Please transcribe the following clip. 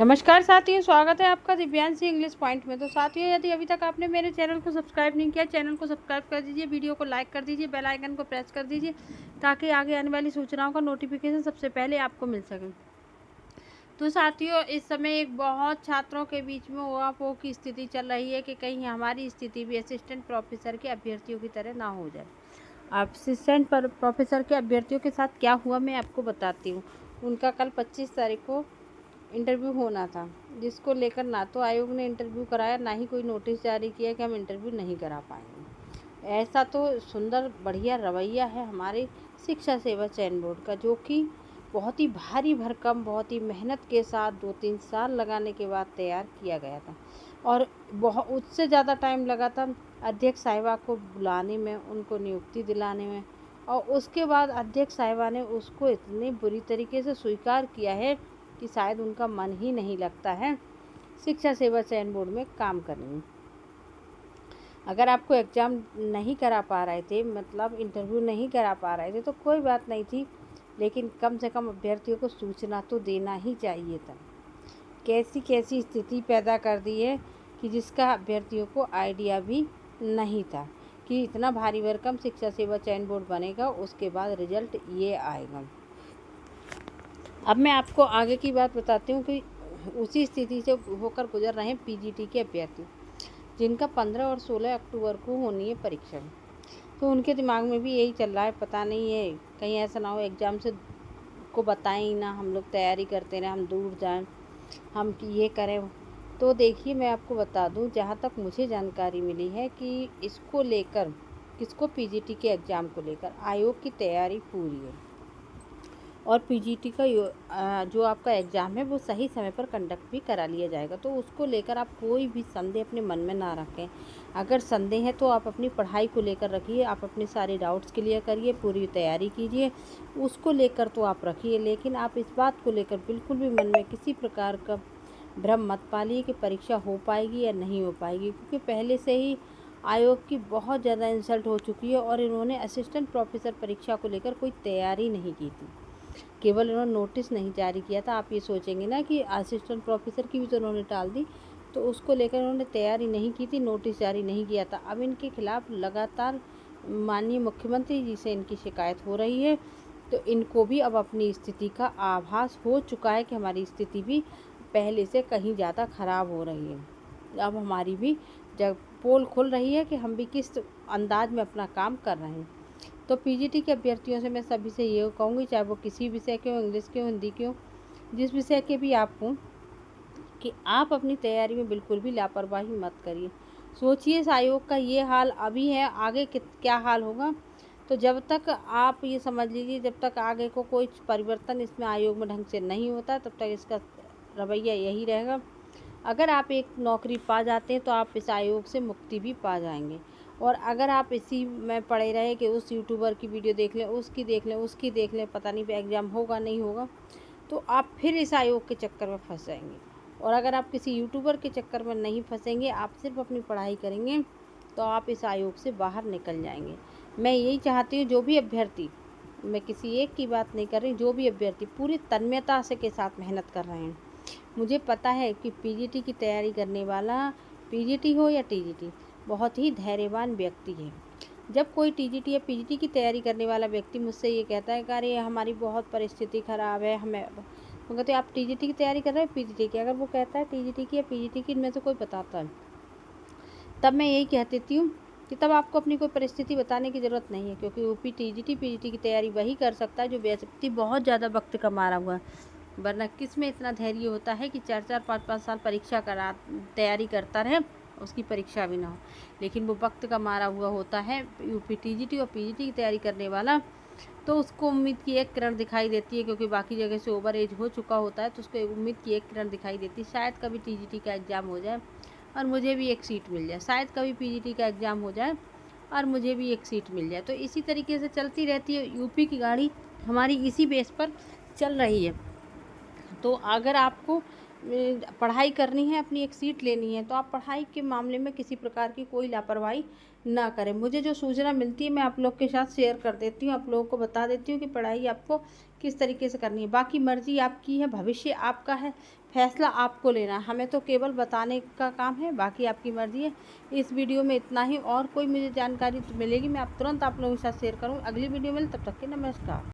नमस्कार साथियों, स्वागत है आपका दिव्यांशी इंग्लिश पॉइंट में। तो साथियों, यदि अभी तक आपने मेरे चैनल को सब्सक्राइब नहीं किया, चैनल को सब्सक्राइब कर दीजिए, वीडियो को लाइक कर दीजिए, बेल आइकन को प्रेस कर दीजिए ताकि आगे आने वाली सूचनाओं का नोटिफिकेशन सबसे पहले आपको मिल सके। तो साथियों, इस समय एक बहुत छात्रों के बीच में उहापोह की स्थिति चल रही है कि कहीं हमारी स्थिति भी असिस्टेंट प्रोफेसर के अभ्यर्थियों की तरह ना हो जाए। असिस्टेंट प्रोफेसर के अभ्यर्थियों के साथ क्या हुआ मैं आपको बताती हूँ। उनका कल 25 तारीख को इंटरव्यू होना था, जिसको लेकर ना तो आयोग ने इंटरव्यू कराया, ना ही कोई नोटिस जारी किया कि हम इंटरव्यू नहीं करा पाएंगे। ऐसा तो सुंदर बढ़िया रवैया है हमारे शिक्षा सेवा चयन बोर्ड का, जो कि बहुत ही भारी भरकम, बहुत ही मेहनत के साथ 2-3 साल लगाने के बाद तैयार किया गया था। और बहुत उससे ज़्यादा टाइम लगा था अध्यक्ष साहिबा को बुलाने में, उनको नियुक्ति दिलाने में, और उसके बाद अध्यक्ष साहिबा ने उसको इतनी बुरी तरीके से स्वीकार किया है कि शायद उनका मन ही नहीं लगता है शिक्षा सेवा चयन बोर्ड में काम करने में। अगर आपको एग्ज़ाम नहीं करा पा रहे थे, मतलब इंटरव्यू नहीं करा पा रहे थे, तो कोई बात नहीं थी, लेकिन कम से कम अभ्यर्थियों को सूचना तो देना ही चाहिए था। कैसी कैसी स्थिति पैदा कर दी है कि जिसका अभ्यर्थियों को आइडिया भी नहीं था कि इतना भारी भरकम शिक्षा सेवा चयन बोर्ड बनेगा, उसके बाद रिजल्ट ये आएगा। अब मैं आपको आगे की बात बताती हूँ कि उसी स्थिति से होकर गुजर रहे हैं पीजीटी के अभ्यर्थी, जिनका 15 और 16 अक्टूबर को होनी है परीक्षा। तो उनके दिमाग में भी यही चल रहा है, पता नहीं है कहीं ऐसा ना हो एग्ज़ाम से को बताएं ही ना, हम लोग तैयारी करते रहें, हम दूर जाएं, हम ये करें। तो देखिए, मैं आपको बता दूं, जहाँ तक मुझे जानकारी मिली है कि इसको लेकर, किसको, पीजीटी के एग्ज़ाम को लेकर आयोग की तैयारी पूरी है, और पीजीटी का जो आपका एग्ज़ाम है वो सही समय पर कंडक्ट भी करा लिया जाएगा। तो उसको लेकर आप कोई भी संदेह अपने मन में ना रखें। अगर संदेह है तो आप अपनी पढ़ाई को लेकर रखिए, आप अपने सारे डाउट्स क्लियर करिए, पूरी तैयारी कीजिए, उसको लेकर तो आप रखिए। लेकिन आप इस बात को लेकर बिल्कुल भी मन में किसी प्रकार का भ्रम मत पालिए कि परीक्षा हो पाएगी या नहीं हो पाएगी, क्योंकि पहले से ही आयोग की बहुत ज़्यादा इंसल्ट हो चुकी है और इन्होंने असिस्टेंट प्रोफेसर परीक्षा को लेकर कोई तैयारी नहीं की थी, केवल उन्होंने नोटिस नहीं जारी किया था। आप ये सोचेंगे ना कि असिस्टेंट प्रोफेसर की भी तो उन्होंने टाल दी, तो उसको लेकर उन्होंने तैयारी नहीं की थी, नोटिस जारी नहीं किया था। अब इनके खिलाफ लगातार माननीय मुख्यमंत्री जी से इनकी शिकायत हो रही है, तो इनको भी अब अपनी स्थिति का आभास हो चुका है कि हमारी स्थिति भी पहले से कहीं ज़्यादा ख़राब हो रही है। अब हमारी भी जब पोल खुल रही है कि हम भी किस अंदाज में अपना काम कर रहे हैं। तो पीजीटी के अभ्यर्थियों से मैं सभी से ये कहूँगी, चाहे वो किसी विषय के हो, इंग्लिश के हो, हिंदी के हो, जिस विषय के भी आप हों, कि आप अपनी तैयारी में बिल्कुल भी लापरवाही मत करिए। सोचिए, इस आयोग का ये हाल अभी है, आगे क्या हाल होगा। तो जब तक आप ये समझ लीजिए, जब तक आगे को कोई परिवर्तन इसमें आयोग में ढंग से नहीं होता, तब तक इसका रवैया यही रहेगा। अगर आप एक नौकरी पा जाते हैं तो आप इस आयोग से मुक्ति भी पा जाएंगे, और अगर आप इसी में पड़े रहे कि उस यूट्यूबर की वीडियो देख लें, उसकी देख लें, उसकी देख लें, पता नहीं एग्ज़ाम होगा नहीं होगा, तो आप फिर इस आयोग के चक्कर में फंस जाएंगे। और अगर आप किसी यूट्यूबर के चक्कर में नहीं फंसेंगे, आप सिर्फ अपनी पढ़ाई करेंगे, तो आप इस आयोग से बाहर निकल जाएंगे। मैं यही चाहती हूँ, जो भी अभ्यर्थी, मैं किसी एक की बात नहीं कर रही, जो भी अभ्यर्थी पूरी तन्मयता से के साथ मेहनत कर रहे हैं, मुझे पता है कि पीजीटी की तैयारी करने वाला, पीजीटी हो या टीजीटी, बहुत ही धैर्यवान व्यक्ति है। जब कोई टीजीटी या पीजीटी की तैयारी करने वाला व्यक्ति मुझसे ये कहता है कि अरे हमारी बहुत परिस्थिति ख़राब है, हमें, तो कहते आप टीजीटी की तैयारी कर रहे हो पीजीटी की, अगर वो कहता है टीजीटी की या पीजीटी की, इनमें से कोई बताता है, तब मैं यही कह देती हूँ कि तब आपको अपनी कोई परिस्थिति बताने की ज़रूरत नहीं है, क्योंकि यूपी टीजीटी पीजीटी की तैयारी वही कर सकता है जो व्यक्ति बहुत ज़्यादा वक्त का मारा हुआ है। वरना किस में इतना धैर्य होता है कि 4-4 5-5 साल परीक्षा करा तैयारी करता रहे, उसकी परीक्षा भी ना हो। लेकिन वो वक्त का मारा हुआ होता है यूपी टीजीटी और पीजीटी की तैयारी करने वाला, तो उसको उम्मीद की एक किरण दिखाई देती है, क्योंकि बाकी जगह से ओवर एज हो चुका होता है, तो उसको उम्मीद की एक किरण दिखाई देती है, शायद कभी टीजीटी का एग्ज़ाम हो जाए और मुझे भी एक सीट मिल जाए, शायद कभी पीजीटी का एग्ज़ाम हो जाए और मुझे भी एक सीट मिल जाए। तो इसी तरीके से चलती रहती है, यूपी की गाड़ी हमारी इसी बेस पर चल रही है। तो अगर आपको पढ़ाई करनी है, अपनी एक सीट लेनी है, तो आप पढ़ाई के मामले में किसी प्रकार की कोई लापरवाही ना करें। मुझे जो सूचना मिलती है मैं आप लोग के साथ शेयर कर देती हूँ, आप लोगों को बता देती हूँ कि पढ़ाई आपको किस तरीके से करनी है। बाकी मर्ज़ी आपकी है, भविष्य आपका है, फैसला आपको लेना है, हमें तो केवल बताने का काम है, बाकी आपकी मर्ज़ी है। इस वीडियो में इतना ही। और कोई मुझे जानकारी मिलेगी मैं आप तुरंत आप लोगों के साथ शेयर करूँ। अगली वीडियो में, तब तक के नमस्कार।